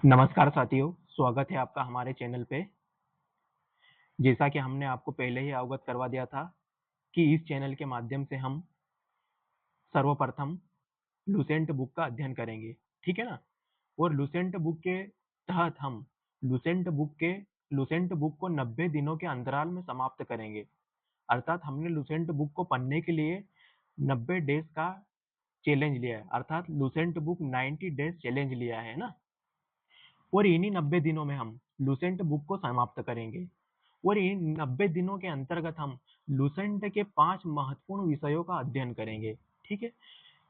नमस्कार साथियों, स्वागत है आपका हमारे चैनल पे। जैसा कि हमने आपको पहले ही अवगत करवा दिया था कि इस चैनल के माध्यम से हम सर्वप्रथम लुसेंट बुक का अध्ययन करेंगे, ठीक है ना? और लुसेंट बुक के तहत हम लुसेंट बुक को 90 दिनों के अंतराल में समाप्त करेंगे। अर्थात हमने लुसेंट बुक को पढ़ने के लिए 90 डेज का चैलेंज लिया है, अर्थात लुसेंट बुक 90 डेज चैलेंज लिया है ना? और इन्हीं 90 दिनों में हम लुसेंट बुक को समाप्त करेंगे। और इन 90 दिनों के अंतर्गत हम लुसेंट के 5 महत्वपूर्ण विषयों का अध्ययन करेंगे, ठीक है?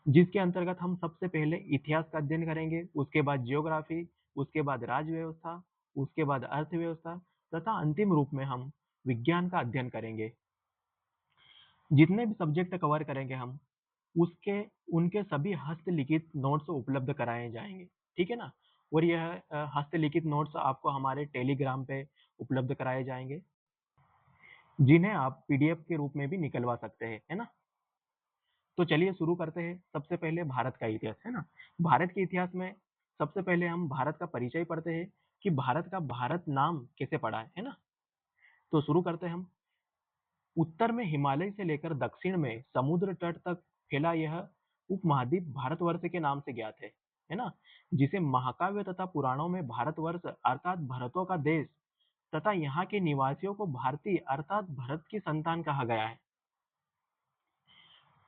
जिसके अंतर्गत हम सबसे पहले इतिहास का अध्ययन करेंगे, उसके बाद ज्योग्राफी, उसके बाद राज व्यवस्था, उसके बाद अर्थव्यवस्था तथा अंतिम रूप में हम विज्ञान का अध्ययन करेंगे। जितने भी सब्जेक्ट कवर करेंगे हम, उसके उनके सभी हस्तलिखित नोट्स उपलब्ध कराए जाएंगे, ठीक है ना? और यह हस्तलिखित नोट्स आपको हमारे टेलीग्राम पे उपलब्ध कराए जाएंगे, जिन्हें आप पीडीएफ के रूप में भी निकलवा सकते हैं, है ना? तो चलिए शुरू करते हैं। सबसे पहले भारत का इतिहास, है ना? भारत के इतिहास में सबसे पहले हम भारत का परिचय पढ़ते हैं कि भारत का भारत नाम कैसे पड़ा है ना? तो शुरू करते हैं हम। उत्तर में हिमालय से लेकर दक्षिण में समुद्र तट तक फैला यह उपमहाद्वीप भारतवर्ष के नाम से ज्ञात है ना? जिसे महाकाव्य तथा पुराणों में भारतवर्ष अर्थात भरतों का देश तथा यहाँ के निवासियों को भारतीय अर्थात भरत की संतान कहा गया है।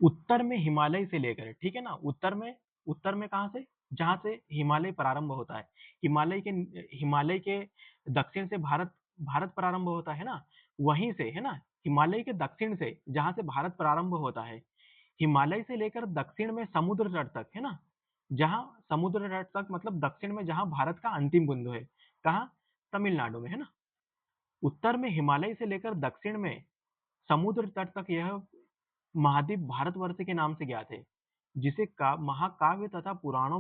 उत्तर में हिमालय से लेकर, ठीक है ना? उत्तर में कहाँ से? जहाँ से हिमालय प्रारंभ होता है। हिमालय के दक्षिण से भारत भारत प्रारंभ होता है ना? वहीं से, है ना? हिमालय के दक्षिण से जहाँ से भारत प्रारंभ होता है, हिमालय से लेकर दक्षिण में समुद्र तट तक, है ना? जहाँ समुद्र तट तक मतलब दक्षिण में जहाँ भारत का अंतिम बिंदु है, कहाँ? तमिलनाडु में, है ना? उत्तर में हिमालय से लेकर दक्षिण में समुद्र तट तक यह महाद्वीप भारतवर्ष के नाम से ज्ञात है, जिसे का महाकाव्य तथा पुराणों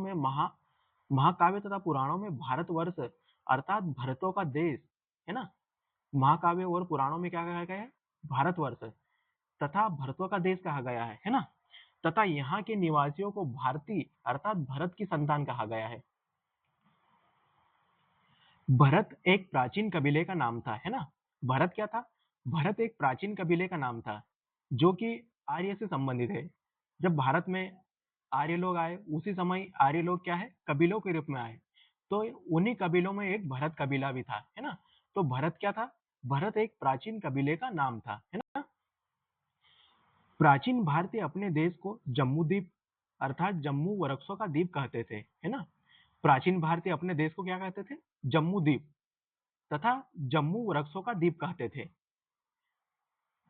में भारतवर्ष अर्थात भरतों का देश, है ना? महाकाव्य और पुराणों में क्या कहा गया है? भारतवर्ष तथा भरतों का देश कहा गया है ना? तथा यहाँ के निवासियों को भारतीय अर्थात भरत की संतान कहा गया है। भरत एक प्राचीन कबीले का नाम था, है ना? भरत क्या था? भरत एक प्राचीन कबीले का नाम था, जो कि आर्य से संबंधित है। जब भारत में आर्य लोग आए, उसी समय आर्य लोग क्या है? कबीलों के रूप में आए। तो उन्हीं कबीलों में एक भरत कबीला भी था, है ना? तो भरत क्या था? भरत एक प्राचीन कबीले का नाम था, है ना? प्राचीन भारतीय अपने देश को जम्मू द्वीप अर्थात जम्मू वृक्षों का द्वीप कहते थे, है ना? प्राचीन भारतीय अपने देश को क्या कहते थे? जम्मू द्वीप तथा जम्मू वृक्षों का द्वीप कहते थे।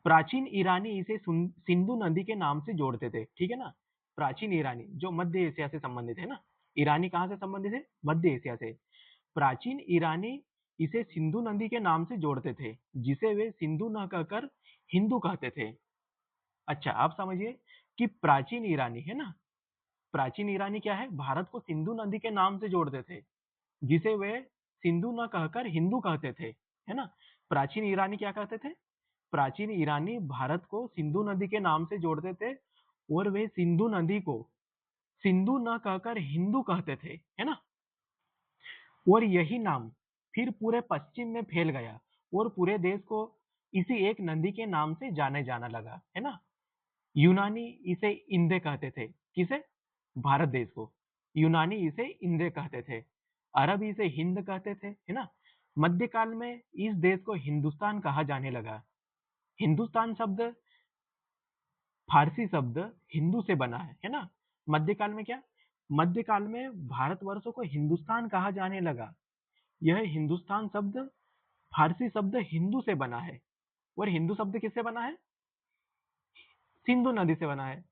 प्राचीन ईरानी इसे सिंधु नदी के नाम से जोड़ते थे, ठीक है ना? प्राचीन ईरानी जो मध्य एशिया से संबंधित है ना? ईरानी कहाँ से संबंधित है? मध्य एशिया से। प्राचीन ईरानी इसे सिंधु नदी के नाम से जोड़ते थे, जिसे वे सिंधु न कहकर हिंदू कहते थे। अच्छा, आप समझिए कि प्राचीन ईरानी, है ना? प्राचीन ईरानी क्या है? भारत को सिंधु नदी के नाम से जोड़ते थे, जिसे वे सिंधु न कहकर हिंदू कहते थे, है ना? प्राचीन ईरानी क्या कहते थे? प्राचीन ईरानी भारत को सिंधु नदी के नाम से जोड़ते थे और वे सिंधु नदी को सिंधु न कहकर हिंदू कहते थे, है ना? और यही नाम फिर पूरे पश्चिम में फैल गया और पूरे देश को इसी एक नदी के नाम से जाने जाना लगा, है ना? यूनानी इसे इंदे कहते थे। किसे? भारत देश को यूनानी इसे इंदे कहते थे। अरब इसे हिंद कहते थे, है ना? मध्यकाल में इस देश को हिंदुस्तान कहा जाने लगा। हिंदुस्तान शब्द फारसी शब्द हिंदू से बना है ना? मध्यकाल में क्या? मध्यकाल में भारतवर्ष को हिंदुस्तान कहा जाने लगा। यह हिंदुस्तान शब्द फारसी शब्द हिंदू से बना है। और हिंदू शब्द किससे बना है? सिंधु नदी से बना है।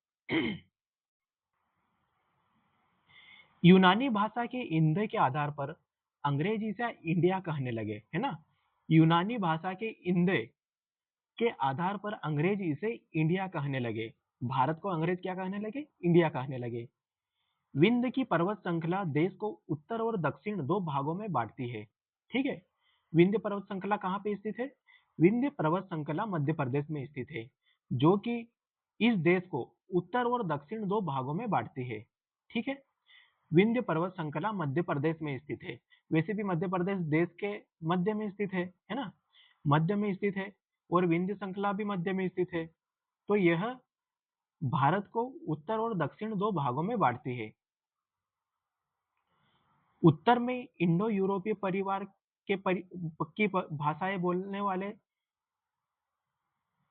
यूनानी भाषा के इंदे के आधार पर अंग्रेज इसे इंडिया कहने लगे, है ना? यूनानी भाषा के इंदे के आधार पर अंग्रेज इसे इंडिया कहने लगे। भारत को अंग्रेज क्या कहने लगे? इंडिया कहने लगे। विंध्य की पर्वत श्रृंखला देश को उत्तर और दक्षिण दो भागों में बांटती है, ठीक है? विंध्य पर्वत श्रृंखला कहाँ पे स्थित है? विंध्य पर्वत श्रृंखला मध्य प्रदेश में स्थित है, जो कि इस देश को उत्तर और दक्षिण दो भागों में बांटती है, ठीक है? विंध्य पर्वत श्रृंखला मध्य प्रदेश में स्थित है। वैसे भी मध्य प्रदेश देश के मध्य में स्थित है ना, मध्य में स्थित है, और विंध्य श्रृंखला भी मध्य में स्थित है। तो यह भारत को उत्तर और दक्षिण दो भागों में बांटती है। उत्तर में इंडो यूरोपीय परिवार की भाषाएं बोलने वाले,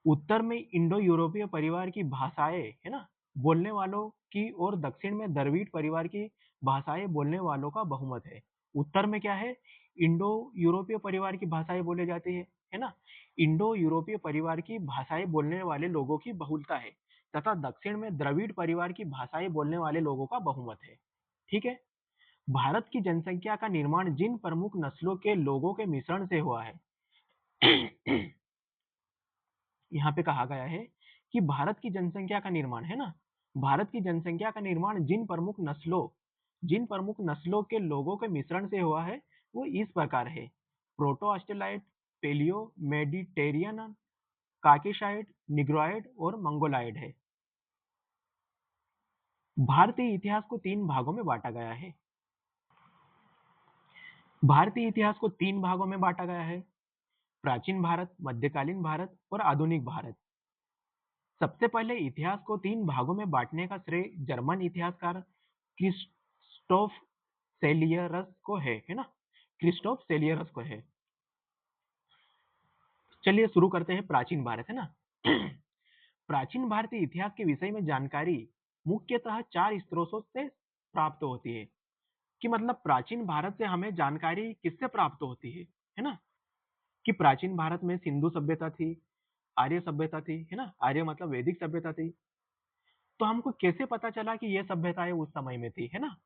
उत्तर में इंडो यूरोपीय परिवार की भाषाएं है ना बोलने वालों की, और दक्षिण में द्रविड़ परिवार की भाषाएं बोलने वालों का बहुमत है। उत्तर में क्या है, इंडो यूरोपीय परिवार की भाषाएं बोली जाती है ना, इंडो यूरोपीय परिवार की भाषाएं बोलने वाले लोगों की बहुलता है, तथा दक्षिण में द्रविड़ परिवार की भाषाएं बोलने वाले लोगों का बहुमत है। ठीक है। भारत की जनसंख्या का निर्माण जिन प्रमुख नस्लों के लोगों के मिश्रण से हुआ है, यहाँ पे कहा गया है कि भारत की जनसंख्या का निर्माण है ना, भारत की जनसंख्या का निर्माण जिन प्रमुख नस्लों के लोगों के मिश्रण से हुआ है वो इस प्रकार है: proto Australoid, paleo Mediterranean, काकेशाइड, Negroid और मंगोलाइड है। भारतीय इतिहास को तीन भागों में बांटा गया है। भारतीय इतिहास को तीन भागों में बांटा गया है: प्राचीन भारत, मध्यकालीन भारत और आधुनिक भारत। सबसे पहले इतिहास को तीन भागों में बांटने का श्रेय जर्मन इतिहासकार क्रिस्टोफ सेलियरस को है ना, क्रिस्टोफ सेलियरस को है। चलिए शुरू करते हैं प्राचीन भारत, है ना। प्राचीन भारतीय इतिहास के विषय में जानकारी मुख्यतः चार स्रोतों से प्राप्त होती है। कि मतलब प्राचीन भारत से हमें जानकारी किससे प्राप्त होती है ना, कि प्राचीन भारत में सिंधु सभ्यता थी, आर्य सभ्यता थी, है ना, आर्य मतलब वैदिक सभ्यता थी। तो हमको कैसे पता चला कि ये सभ्यताएं उस समय में थी, है ना।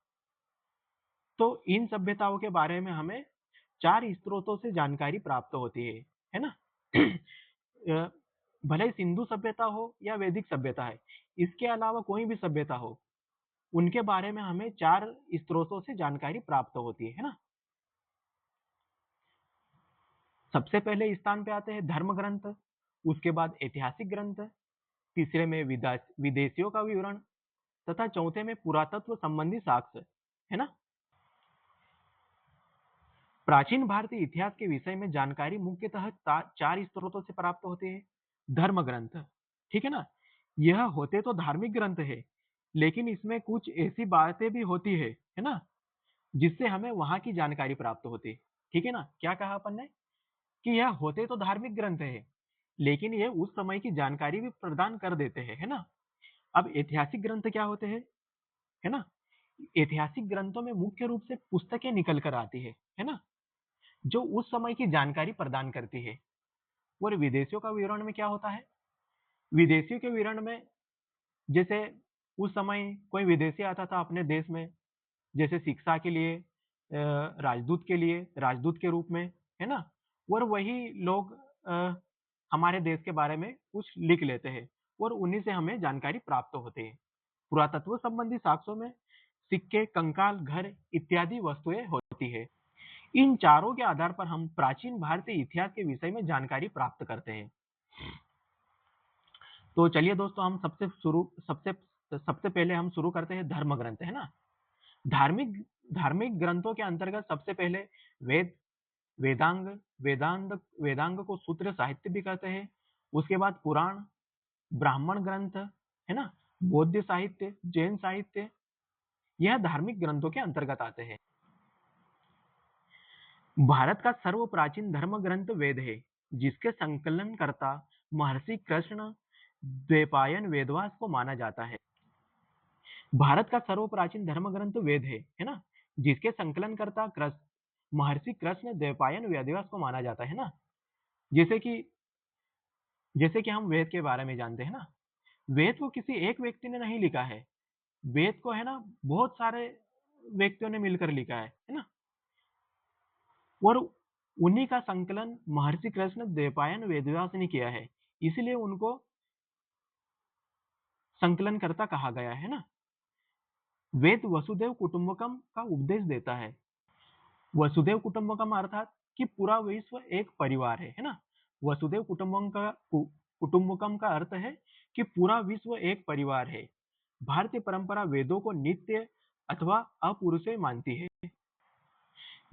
तो इन सभ्यताओं के बारे में हमें चार स्रोतों से जानकारी प्राप्त होती है ना। भले ही सिंधु सभ्यता हो या वैदिक सभ्यता है, इसके अलावा कोई भी सभ्यता हो, उनके बारे में हमें चार स्रोतों से जानकारी प्राप्त होती है ना। सबसे पहले स्थान पे आते हैं धर्म ग्रंथ, उसके बाद ऐतिहासिक ग्रंथ, तीसरे में विदेशियों का विवरण, तथा चौथे में पुरातत्व संबंधी साक्ष्य, है ना। प्राचीन भारतीय इतिहास के विषय में जानकारी मुख्यतः चार स्रोतों से प्राप्त होती है। धर्म ग्रंथ, ठीक है ना, यह होते तो धार्मिक ग्रंथ है, लेकिन इसमें कुछ ऐसी बातें भी होती है ना, जिससे हमें वहां की जानकारी प्राप्त होती है। ठीक है ना, क्या कहा अपन ने कि यह होते तो धार्मिक ग्रंथ है, लेकिन ये उस समय की जानकारी भी प्रदान कर देते हैं, है ना। अब ऐतिहासिक ग्रंथ क्या होते हैं, है ना। ऐतिहासिक ग्रंथों में मुख्य रूप से पुस्तकें निकल कर आती है ना, जो उस समय की जानकारी प्रदान करती है। और विदेशियों का विवरण में क्या होता है, विदेशियों के विवरण में जैसे उस समय कोई विदेशी आता था अपने देश में, जैसे शिक्षा के लिए, राजदूत के लिए, राजदूत के रूप में, है ना। और वही लोग हमारे देश के बारे में कुछ लिख लेते हैं, और उन्हीं से हमें जानकारी प्राप्त होती है। पुरातत्व संबंधी साक्ष्यों में सिक्के, कंकाल, घर इत्यादि वस्तुएं होती है। इन चारों के आधार पर हम प्राचीन भारतीय इतिहास के विषय में जानकारी प्राप्त करते हैं। तो चलिए दोस्तों, हम सबसे पहले हम शुरू करते हैं धर्म ग्रंथ, है ना। धार्मिक धार्मिक ग्रंथों के अंतर्गत सबसे पहले वेद, वेदांग, वेदांग को सूत्र साहित्य भी कहते हैं। उसके बाद पुराण, ब्राह्मण ग्रंथ, है ना, बौद्ध साहित्य, जैन साहित्य, यह धार्मिक ग्रंथों के अंतर्गत आते हैं। भारत का सर्व प्राचीन धर्म ग्रंथ वेद है, जिसके संकलनकर्ता महर्षि कृष्ण द्वैपायन वेदव्यास को माना जाता है। भारत का सर्व प्राचीन धर्म ग्रंथ वेद है ना, जिसके संकलनकर्ता महर्षि कृष्ण द्वैपायन वेदव्यास को माना जाता है ना। जैसे कि हम वेद के बारे में जानते हैं ना, वेद को किसी एक व्यक्ति ने नहीं लिखा है, वेद को है ना बहुत सारे व्यक्तियों ने मिलकर लिखा है ना। और उन्हीं का संकलन महर्षि कृष्ण द्वैपायन वेदव्यास ने किया है, इसलिए उनको संकलनकर्ता कहा गया है ना। वेद वसुदेव कुटुंबकम का उपदेश देता है। वसुदेव कुटुंबकम अर्थात कि पूरा विश्व एक परिवार है ना। वसुदेव कुटुंबकम का अर्थ है कि पूरा विश्व एक परिवार है। भारतीय परंपरा वेदों को नित्य अथवा अपुरुषेय मानती है।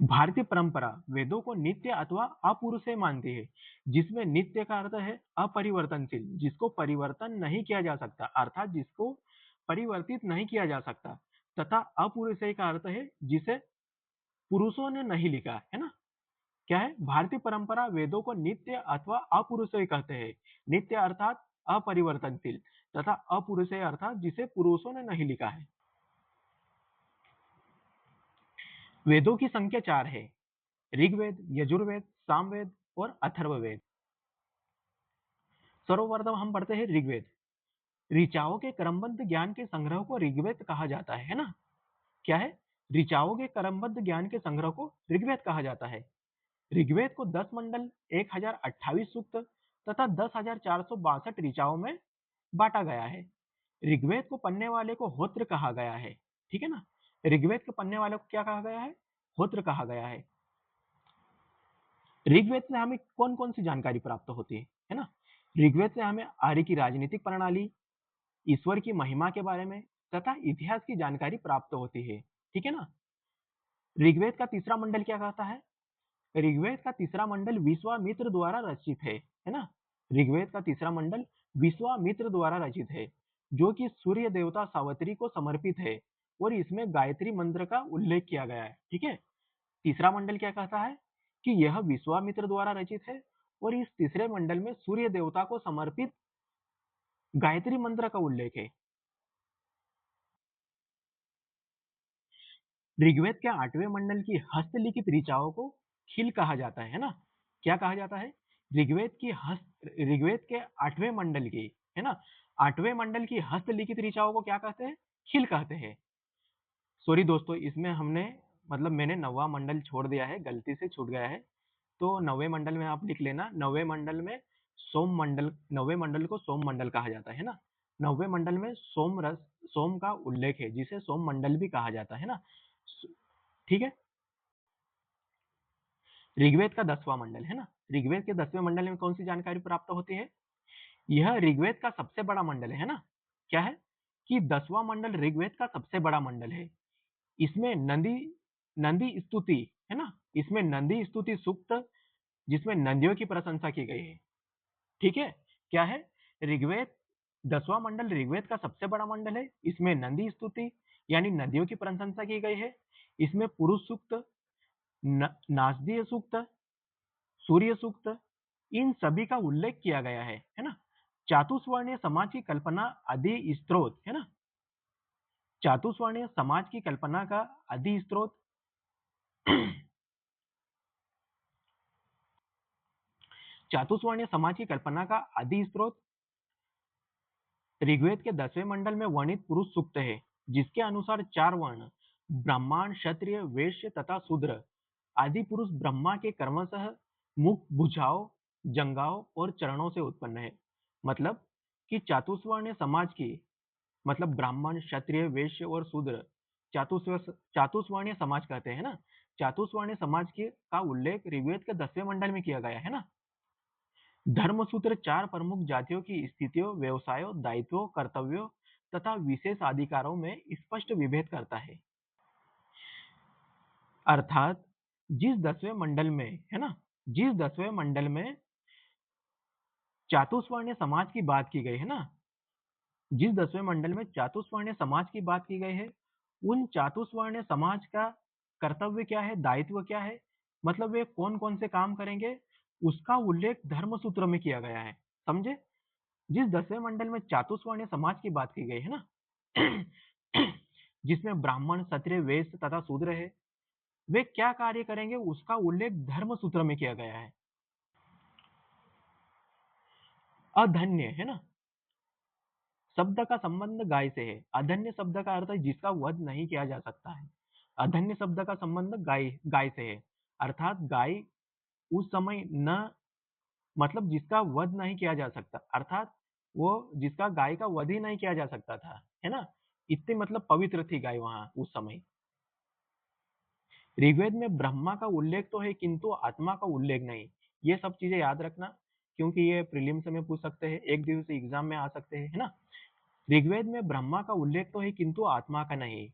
भारतीय परंपरा वेदों को नित्य अथवा अपुरुषेय मानती है, जिसमें नित्य का अर्थ है अपरिवर्तनशील, जिसको परिवर्तन नहीं किया जा सकता, अर्थात जिसको परिवर्तित नहीं किया जा सकता, तथा अपुरुषेय का अर्थ है जिसे पुरुषों ने नहीं लिखा, है ना। क्या है? भारतीय परंपरा वेदों को नित्य अथवा अपुरुषेय कहते हैं। नित्य अर्थात अपरिवर्तनशील तथा अपुरुषेय अर्थात जिसे पुरुषों ने नहीं लिखा है। वेदों की संख्या 4 है। ऋग्वेद, यजुर्वेद, सामवेद और अथर्ववेद। सर्वप्रथम हम पढ़ते हैं ऋग्वेद। ऋचाओं के क्रमबद्ध ज्ञान के संग्रह को ऋग्वेद कहा जाता है ना। क्या है? ऋचाओं के क्रमबद्ध ज्ञान के संग्रह को ऋग्वेद कहा जाता है। ऋग्वेद को 10 मंडल, 1028 सूक्त तथा 10,462 ऋचाओं में बांटा गया है। ऋग्वेद को पढ़ने वाले को होत्र कहा गया है। ठीक है ना। ऋग्वेद को पढ़ने वाले को क्या कहा गया है? होत्र कहा गया है। ऋग्वेद से हमें कौन कौन सी जानकारी प्राप्त होती है ना। ऋग्वेद से हमें आर्य की राजनीतिक प्रणाली, ईश्वर की महिमा के बारे में तथा इतिहास की जानकारी प्राप्त होती है। ठीक है ना। ऋग्वेद का तीसरा मंडल क्या कहता है? ऋग्वेद का तीसरा मंडल विश्वामित्र द्वारा रचित है ना। ऋग्वेद का तीसरा मंडल विश्वामित्र द्वारा रचित है, जो कि सूर्य देवता सावित्री को समर्पित है और इसमें गायत्री मंत्र का उल्लेख किया गया है। ठीक है। तीसरा मंडल क्या कहता है कि यह विश्वामित्र द्वारा रचित है और इस तीसरे मंडल में सूर्य देवता को समर्पित गायत्री मंत्र का उल्लेख है। ऋग्वेद के 8वें मंडल की हस्तलिखित ऋचाओं को खिल कहा जाता है ना। क्या कहा जाता है? ऋग्वेद के 8वें मंडल की, है ना, 8वें मंडल की हस्तलिखित ऋचाओं को क्या कहते हैं? खिल कहते हैं। सॉरी दोस्तों, इसमें हमने मतलब मैंने 9वां मंडल छोड़ दिया है, गलती से छूट गया है। तो 9वें मंडल में आप लिख लेना। 9वें मंडल में सोम मंडल, 9वें मंडल को सोम मंडल कहा जाता है ना। 9वें मंडल में सोम का उल्लेख है, जिसे सोम मंडल भी कहा जाता है ना। ठीक है। ऋग्वेद का 10वां मंडल है ना। ऋग्वेद के 10वें मंडल में कौन सी जानकारी प्राप्त होती है? यह ऋग्वेद का सबसे बड़ा मंडल है ना। क्या है कि 10वां मंडल ऋग्वेद का सबसे बड़ा मंडल है। इसमें नंदी स्तुति, है ना, इसमें नंदी स्तुति सूक्त, जिसमें नंदियों की प्रशंसा की गई है। ठीक है। क्या है? ऋग्वेद 10वां मंडल ऋग्वेद का सबसे बड़ा मंडल है। इसमें नंदी स्तुति यानी नदियों की प्रशंसा की गई है। इसमें पुरुष सूक्त, नासदीय सूक्त, सूर्य सूक्त, इन सभी का उल्लेख किया गया है ना। चातुर्वर्णीय समाज की कल्पना आदि स्त्रोत, है ना। चातुर्वर्णीय समाज की कल्पना का आदि स्त्रोत चातुर्वर्णीय समाज की कल्पना का आदि स्त्रोत ऋग्वेद के 10वें मंडल में वर्णित पुरुष सूक्त है, जिसके अनुसार 4 वर्ण ब्राह्मण, क्षत्रिय, वैश्य तथा शूद्र आदि पुरुष ब्रह्मा के कर्मशः मुख, भुजाओं, जंगाओं और चरणों से उत्पन्न है। मतलब कि चातुर्वर्णीय समाज की, मतलब ब्राह्मण, क्षत्रिय, वैश्य और शूद्र चातुर्वर्णीय समाज कहते हैं ना। चातुर्वर्णीय समाज के का उल्लेख ऋग्वेद के 10वें मंडल में किया गया है ना। धर्मसूत्र 4 प्रमुख जातियों की स्थितियों, व्यवसायों, दायित्वों, कर्तव्यों तथा विशेष अधिकारों में स्पष्ट विभेद करता है। अर्थात जिस 10वें मंडल में, है ना, जिस 10वें मंडल में चातुर्वर्णीय समाज की बात की गई है ना, जिस 10वें मंडल में चातुर्वर्णीय समाज की बात की गई है, उन चातुर्वर्णीय समाज का कर्तव्य क्या है, दायित्व क्या है, मतलब वे कौन कौन से काम करेंगे, उसका उल्लेख धर्म सूत्र में किया गया है। समझे? जिस 10वें मंडल में चातुर्वर्णीय समाज की बात की गई है ना, जिसमें ब्राह्मण, क्षत्रिय, वैश्य तथा शूद्र है, वे क्या कार्य करेंगे उसका उल्लेख धर्म सूत्र में किया गया है। अधन्य, है ना, शब्द का संबंध गाय से है। अधन्य शब्द का अर्थ है जिसका वध नहीं किया जा सकता है। अधन्य शब्द का संबंध गाय से है, अर्थात गाय उस समय न, मतलब जिसका वध नहीं किया जा सकता, अर्थात वो जिसका गाय का वध ही नहीं किया जा सकता था, है ना। इतनी मतलब पवित्र थी गाय वहां उस समय। ऋग्वेद में ब्रह्मा का उल्लेख तो है किंतु आत्मा का उल्लेख नहीं। ये सब चीजें याद रखना, क्योंकि ये प्रीलिम्स में पूछ सकते हैं, एक दिवसीय एग्जाम में आ सकते हैं, है ना। ऋग्वेद में ब्रह्मा का उल्लेख तो है किंतु आत्मा का नहीं।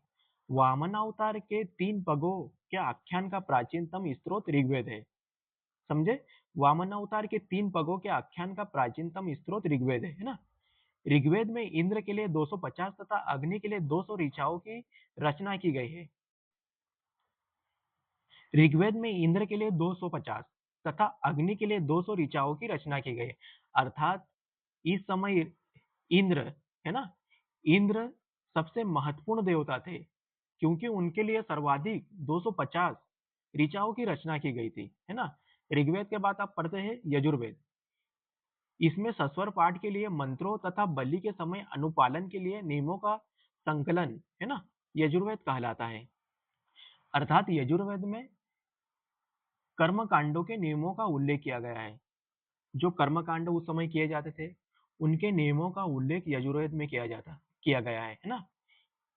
वामनावतार के 3 पगों के आख्यान का प्राचीनतम स्रोत ऋग्वेद है। समझे? वामनावतार के 3 पगों के आख्यान का प्राचीनतम स्रोत ऋग्वेद है ना? ऋग्वेद में इंद्र के लिए 250 तथा अग्नि के लिए 200 ऋचाओं की रचना की गई है। ऋग्वेद में इंद्र के लिए 250 तथा अग्नि के लिए 200 ऋचाओं की रचना की गई। अर्थात इस समय इंद्र, है ना, इंद्र सबसे महत्वपूर्ण देवता थे, क्योंकि उनके लिए सर्वाधिक 250 ऋचाओं की रचना की गई थी, है ना। ऋग्वेद के बाद आप पढ़ते हैं यजुर्वेद। इसमें सस्वर पाठ के लिए मंत्रों तथा बलि के समय अनुपालन के लिए नियमों का संकलन, है ना, यजुर्वेद कहलाता है। अर्थात यजुर्वेद में कर्म कांडों के नियमों का उल्लेख किया गया है। जो कर्म कांड उस समय किए जाते थे, उनके नियमों का उल्लेख यजुर्वेद में किया गया है ना।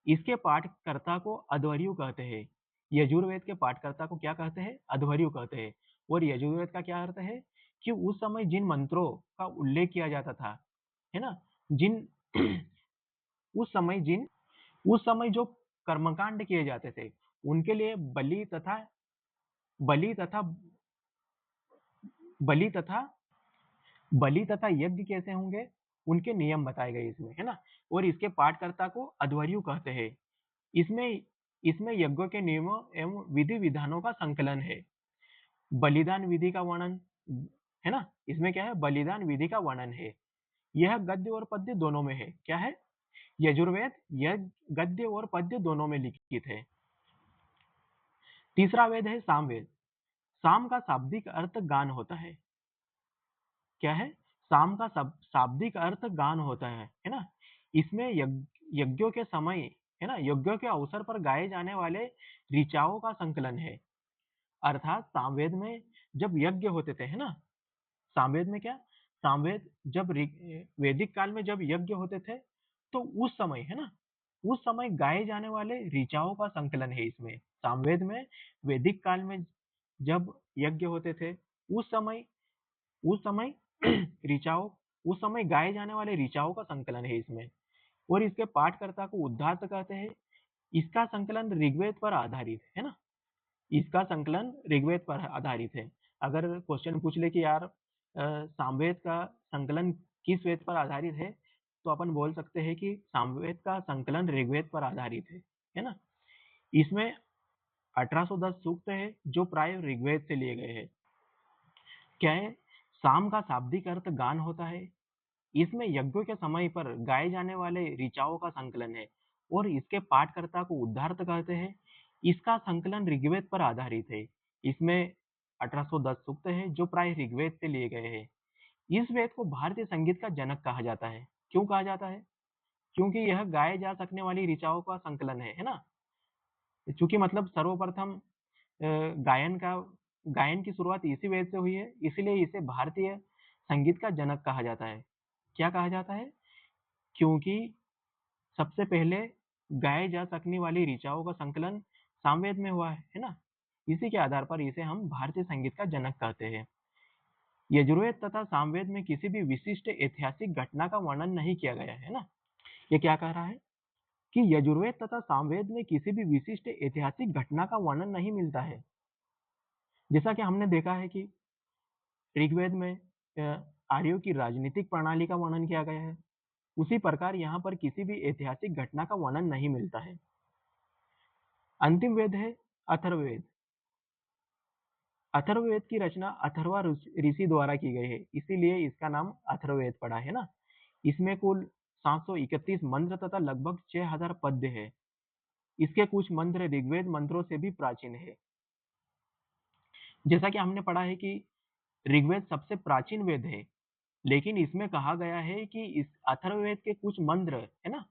इसके पाठकर्ता को अध्वर्यु कहते हैं। यजुर्वेद के पाठकर्ता को क्या कहते हैं? अध्वर्यु कहते हैं। और यजुर्वेद का क्या अर्थ है कि उस समय जिन मंत्रों का उल्लेख किया जाता था, है ना, जिन उस समय जो कर्मकांड किए जाते थे, उनके लिए बलि तथा बलि तथा बलि तथा यज्ञ कैसे होंगे, उनके नियम बताए गए इसमें, है ना। और इसके पाठकर्ता को अध्वर्यु कहते हैं। इसमें इसमें यज्ञों के नियमों एवं विधि विधानों का संकलन है। बलिदान विधि का वर्णन, है ना, इसमें क्या है? बलिदान विधि का वर्णन है। यह गद्य और पद्य दोनों में है। क्या है? यजुर्वेद यह गद्य और पद्य दोनों में लिखित है। तीसरा वेद है सामवेद। साम का शाब्दिक अर्थ गान होता है। क्या है? साम का शाब्दिक अर्थ गान होता है ना। इसमें यज्ञों के समय, है ना, यज्ञों के अवसर पर गाए जाने वाले ऋचाओं का संकलन है। अर्थात सामवेद में जब यज्ञ होते थे, है ना, सामवेद में क्या, सामवेद जब वैदिक काल में जब यज्ञ होते थे, तो उस समय, है ना, उस समय गाए जाने वाले ऋचाओं का संकलन है इसमें। सामवेद में वैदिक काल में जब यज्ञ होते थे, उस समय उस समय ऋचाओं उस समय गाए जाने वाले ऋचाओं का संकलन है इसमें। और इसके पाठकर्ता को उद्धात कहते हैं। इसका संकलन ऋग्वेद पर आधारित है ना। इसका संकलन ऋग्वेद पर आधारित है। अगर क्वेश्चन पूछ ले कि यार सामवेद का संकलन किस वेद पर आधारित है, तो अपन बोल सकते हैं कि सामवेद का संकलन ऋग्वेद पर आधारित है ना। इसमें 1810 सूक्त है जो प्राय ऋग्वेद से लिए गए हैं। क्या है? साम का शाब्दिक अर्थ गान होता है। इसमें यज्ञों के समय पर गाए जाने वाले ऋचाओं का संकलन है और इसके पाठकर्ता को उद्धार्थ कहते हैं। इसका संकलन ऋग्वेद पर आधारित है। इसमें 1810 सूक्त है जो प्राय ऋग्वेद से लिए गए हैं। इस वेद को भारतीय संगीत का जनक कहा जाता है। क्यों कहा जाता है? क्योंकि यह गाए जा सकने वाली ऋचाओं का संकलन है ना। चूंकि मतलब सर्वप्रथम गायन की शुरुआत इसी वेद से हुई है, इसलिए इसे भारतीय संगीत का जनक कहा जाता है। क्या कहा जाता है? क्योंकि सबसे पहले गाए जा सकने वाली ऋचाओं का संकलन सामवेद में हुआ है ना। इसी के आधार पर इसे हम भारतीय संगीत का जनक कहते हैं। यजुर्वेद तथा सामवेद में किसी भी विशिष्ट ऐतिहासिक घटना का वर्णन नहीं किया गया है ना। ये क्या कह रहा है कि यजुर्वेद तथा सामवेद में किसी भी विशिष्ट ऐतिहासिक घटना का वर्णन नहीं मिलता है। जैसा कि हमने देखा है कि ऋग्वेद में आर्यों की राजनीतिक प्रणाली का वर्णन किया गया है, उसी प्रकार यहाँ पर किसी भी ऐतिहासिक घटना का वर्णन नहीं मिलता है। अंतिम वेद है अथर्ववेद। अथर्ववेद की रचना अथर्वा ऋषि द्वारा की गई है, इसीलिए इसका नाम अथर्ववेद पड़ा है ना। इसमें कुल 731 मंत्र तथा लगभग 6000 पद्य है। इसके कुछ मंत्र ऋग्वेद मंत्रों से भी प्राचीन है। जैसा कि हमने पढ़ा है कि ऋग्वेद सबसे प्राचीन वेद है, लेकिन इसमें कहा गया है कि इस अथर्ववेद के कुछ मंत्र, है ना,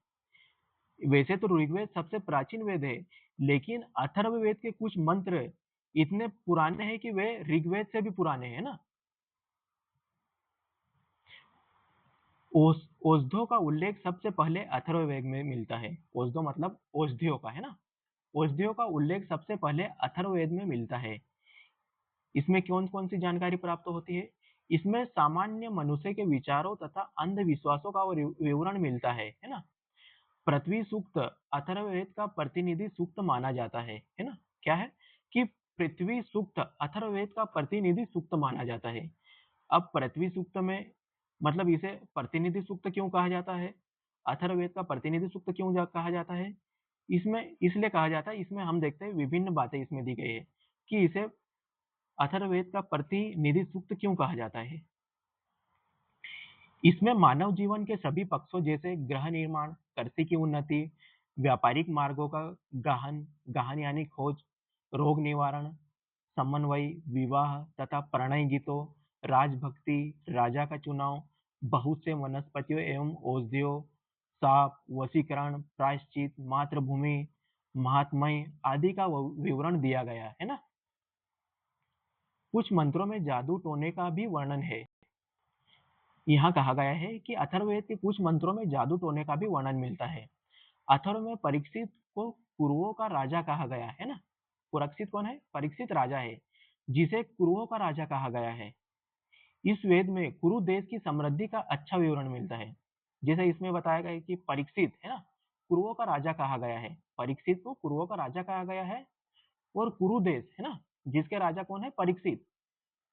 वैसे तो ऋग्वेद सबसे प्राचीन वेद है, लेकिन अथर्ववेद के कुछ मंत्र इतने पुराने हैं कि वे ऋग्वेद से भी पुराने हैं ना। औषधों का उल्लेख सबसे पहले अथर्ववेद में मिलता है। औषधो मतलब औषधियों का, है ना। औषधियों का उल्लेख सबसे पहले अथर्ववेद में मिलता है। इसमें कौन कौन सी जानकारी प्राप्त होती है? इसमें सामान्य मनुष्य के विचारों तथा अंधविश्वासों का विवरण मिलता है ना। पृथ्वी सूक्त अथर्ववेद का प्रतिनिधि सूक्त माना जाता है ना? क्या है कि पृथ्वी सूक्त अथर्ववेद का प्रतिनिधि सूक्त माना जाता है। अब पृथ्वी सूक्त में मतलब इसे प्रतिनिधि सूक्त क्यों कहा जाता है? अथर्ववेद का प्रतिनिधि सूक्त क्यों कहा जाता है? इसमें इसलिए कहा जाता है, इसमें हम देखते हैं विभिन्न बातें इसमें दी गई है कि इसे अथर्ववेद का प्रतिनिधि सूक्त क्यों कहा जाता है। इसमें मानव जीवन के सभी पक्षों जैसे गृह निर्माण, कृषि की उन्नति, व्यापारिक मार्गों का गहन गहन यानी खोज, रोग निवारण, समन्वय, विवाह तथा प्रणय गीतों, राजभक्ति, राजा का चुनाव, बहुत से वनस्पतियों एवं औषधियों, शाप, वशीकरण, प्रायश्चित, मातृभूमि, महात्म्य आदि का विवरण दिया गया है ना। कुछ मंत्रों में जादू टोने का भी वर्णन है। यहाँ कहा गया है कि अथर्ववेद के कुछ मंत्रों में जादू टोने का भी वर्णन मिलता है। अथर्व में परीक्षित को कुरुओं का राजा कहा गया है ना। परीक्षित कौन है? परीक्षित राजा है, जिसे कुरुओं का राजा कहा गया है। इस वेद में कुरु देश की समृद्धि का अच्छा विवरण मिलता है। जैसे इसमें बताया गया है कि परीक्षित है ना, कुरुओं का राजा कहा गया है। परीक्षित को कुरुओं का राजा कहा गया है और कुरु देश है ना, जिसके राजा कौन है? परीक्षित।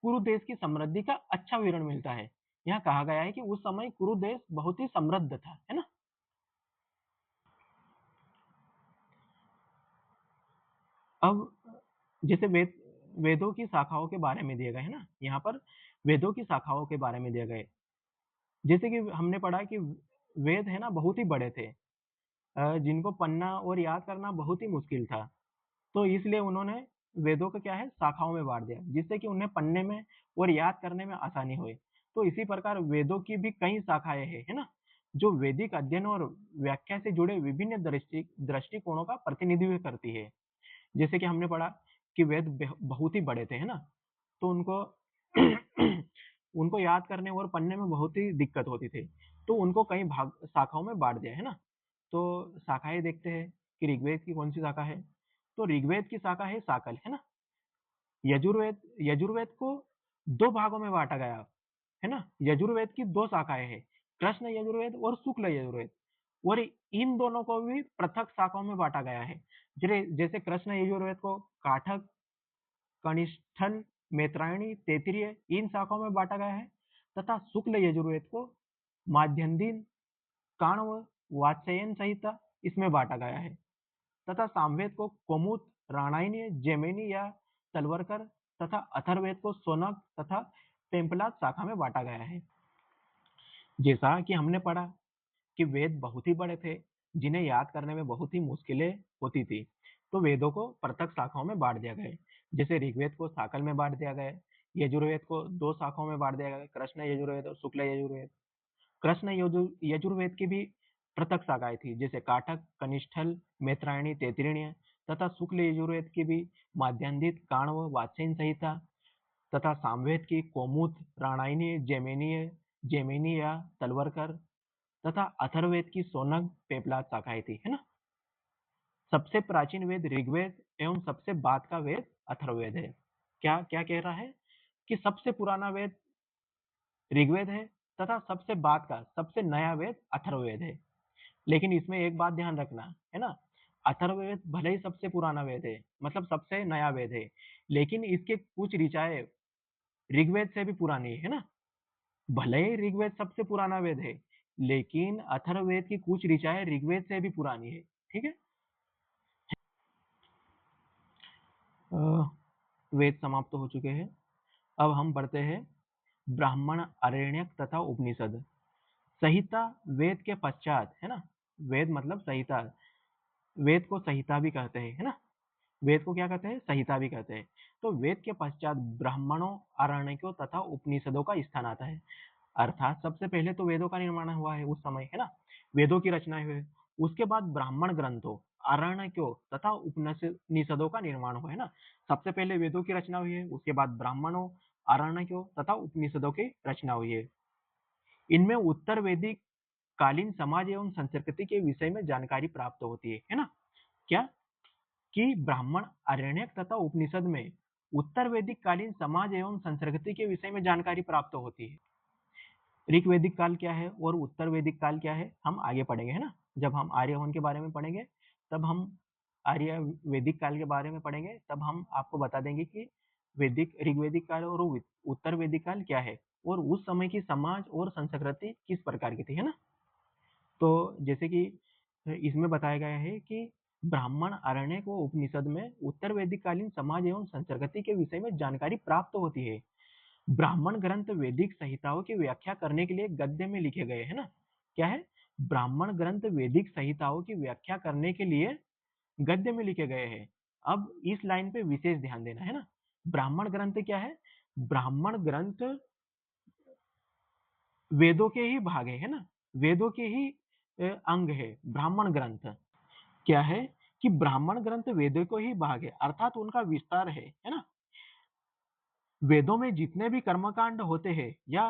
कुरु देश की समृद्धि का अच्छा विवरण मिलता है। यहाँ कहा गया है कि उस समय कुरु देश बहुत ही समृद्ध था, है ना। अब जैसे वेदों की शाखाओं के बारे में दिए गए है ना, यहाँ पर वेदों की शाखाओं के बारे में दिए गए। जैसे कि हमने पढ़ा कि वेद है ना बहुत ही बड़े थे, जिनको पढ़ना और याद करना बहुत ही मुश्किल था। तो इसलिए उन्होंने वेदों को क्या है शाखाओं में बांट दिया, जिससे कि उन्हें पढ़ने में और याद करने में आसानी हुई। तो इसी प्रकार वेदों की भी कई शाखाएं हैं, है ना, जो वैदिक अध्ययन और व्याख्या से जुड़े विभिन्न दृष्टिकोणों का प्रतिनिधित्व करती है। जैसे कि हमने पढ़ा कि वेद बहुत ही बड़े थे, है ना, तो उनको उनको याद करने और पढ़ने में बहुत ही दिक्कत होती थी। तो उनको कई भाग शाखाओं में बांट दिया, है ना। तो शाखाएं देखते हैं कि ऋग्वेद की कौन सी शाखा है। तो ऋग्वेद की शाखा है शाकल, है ना। यजुर्वेद यजुर्वेद को दो भागों में बांटा गया, है ना। यजुर्वेद की दो शाखाएं हैं, कृष्ण यजुर्वेद और शुक्ल यजुर्वेद। और इन दोनों को भी पृथक शाखाओं में बांटा गया है। जैसे कृष्ण यजुर्वेद को काठक, कनिष्ठल, मैत्रायणी, तैत्तिरीय इन शाखाओं में बांटा गया है, तथा शुक्ल यजुर्वेद को माध्यन्दिन, काण्व, वात्स्यायन संहिता इसमें बांटा गया है, तथा सामवेद को कौमुद, रामायणी, जैमिनी या तलवरकर तथा अथर्ववेद को शौनक तथा पेंपलाद शाखा में बांटा गया है। जैसा कि हमने पढ़ा कि वेद बहुत ही बड़े थे, जिन्हें याद करने में बहुत ही मुश्किलें होती थी। तो वेदों को पृथक शाखाओं में बांट दिया गया। जैसे ऋग्वेद को शाकल में बांट दिया गया, यजुर्वेद को दो शाखाओं में बांट दिया गया, कृष्ण यजुर्वेद और शुक्ल यजुर्वेद। कृष्ण यजुर्वेद की भी पृथक शाखाएं थी, जैसे काठक, कनिष्ठल, मैत्रायणी, तैत्तिरीय, तथा शुक्ल यजुर्वेद की भी माध्यान्दित, काण्व, वात्स्यायन संहिता, तथा सामवेद की कौमुद, रामायणी, जैमिनी या तलवरकर, तथा अथर्ववेद की शौनक, पेपलाद शाखाएं थी, है ना। सबसे प्राचीन वेद ऋग्वेद एवं सबसे बाद का वेद अथर्ववेद है। क्या क्या कह रहा है कि सबसे पुराना वेद ऋग्वेद है, तथा सबसे बाद का सबसे नया वेद अथर्ववेद है। लेकिन इसमें एक बात ध्यान रखना, है ना, अथर्ववेद भले ही सबसे पुराना वेद है, मतलब सबसे नया वेद है, लेकिन इसके कुछ ऋचाएं ऋग्वेद से भी पुरानी है ना। भले ही ऋग्वेद सबसे पुराना वेद है, लेकिन अथर्ववेद की कुछ ऋचाएं ऋग्वेद से भी पुरानी है। ठीक है। वेद समाप्त हो चुके हैं। अब हम बढ़ते हैं ब्राह्मण, आरण्यक तथा उपनिषद। संहिता वेद के पश्चात, है ना। वेद मतलब संहिता, वेद को संहिता भी कहते हैं, है ना। वेद को क्या कहते हैं? संहिता भी कहते हैं। तो वेद के पश्चात ब्राह्मणों, आरण्यकों तथा उपनिषदों का स्थान आता है। अर्थात सबसे पहले तो वेदों का निर्माण हुआ है उस समय, है ना, वेदों की रचना हुई है। उसके बाद ब्राह्मण ग्रंथों, आरण्यकों तथा उपनिषदों का निर्माण हुआ है ना। सबसे पहले वेदों की रचना हुई है, उसके बाद ब्राह्मणों, आरण्यकों तथा उपनिषदों की रचना हुई है। इनमें उत्तर वैदिक कालीन समाज एवं संस्कृति के विषय में जानकारी प्राप्त होती है ना। क्या कि ब्राह्मण, आरण्यक तथा उपनिषद में उत्तर वैदिक कालीन समाज एवं संस्कृति के विषय में जानकारी प्राप्त होती है। ऋग वैदिक काल क्या है और उत्तर वैदिक काल क्या है, हम आगे पढ़ेंगे, है ना। जब हम आर्यभवन के बारे में पढ़ेंगे, तब हम आर्य वैदिक काल के बारे में पढ़ेंगे, तब हम आपको बता देंगे कि वैदिक ऋग्वैदिक काल और उत्तर वैदिक काल क्या है, और उस समय की समाज और संस्कृति किस प्रकार की थी, है ना। तो जैसे कि इसमें बताया गया है कि ब्राह्मण आरण्यक व उपनिषद में उत्तर वैदिक कालीन समाज एवं संस्कृति के विषय में जानकारी प्राप्त होती है। ब्राह्मण ग्रंथ वैदिक संहिताओं की व्याख्या करने के लिए गद्य में लिखे गए, है ना। क्या है? ब्राह्मण ग्रंथ वैदिक संहिताओं की व्याख्या करने के लिए गद्य में लिखे गए हैं। अब इस लाइन पे विशेष ध्यान देना, है ना। ब्राह्मण ग्रंथ क्या है? ब्राह्मण ग्रंथ वेदों के ही भाग है ना, वेदों के ही अंग है ब्राह्मण ग्रंथ। क्या है कि ब्राह्मण ग्रंथ वेदों को ही भाग है, अर्थात उनका विस्तार है ना। वेदों में जितने भी कर्मकांड होते हैं या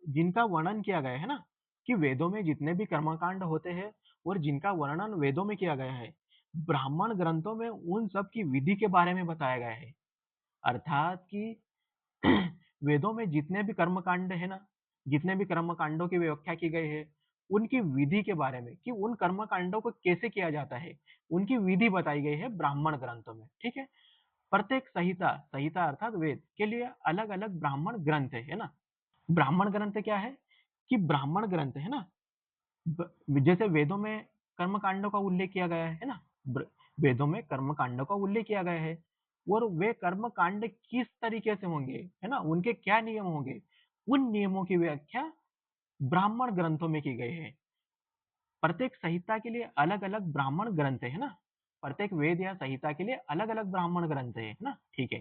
जिनका वर्णन किया गया है ना, कि वेदों में जितने भी कर्मकांड होते हैं और जिनका वर्णन वेदों में किया गया है, ब्राह्मण ग्रंथों में उन सब की विधि के बारे में बताया गया है। अर्थात कि वेदों में जितने भी कर्मकांड है ना, जितने भी कर्मकांडों की व्याख्या की गई है, उनकी विधि के बारे में, कि उन कर्मकांडों को कैसे किया जाता है, उनकी विधि बताई गई है ब्राह्मण ग्रंथों में। ठीक है। प्रत्येक संहिता, संहिता अर्थात वेद के लिए अलग अलग ब्राह्मण ग्रंथ है ना। ब्राह्मण ग्रंथ क्या है कि ब्राह्मण ग्रंथ है ना, जैसे वेदों में कर्मकांडों का उल्लेख किया गया है ना, वेदों में कर्मकांडों का उल्लेख किया गया है, और वे कर्मकांड किस तरीके से होंगे, है ना, उनके क्या नियम होंगे, उन नियमों की व्याख्या ब्राह्मण ग्रंथों में की गई है। प्रत्येक संहिता के लिए अलग अलग ब्राह्मण ग्रंथ है ना, प्रत्येक वेद या संहिता के लिए अलग अलग ब्राह्मण ग्रंथ है ना। ठीक है।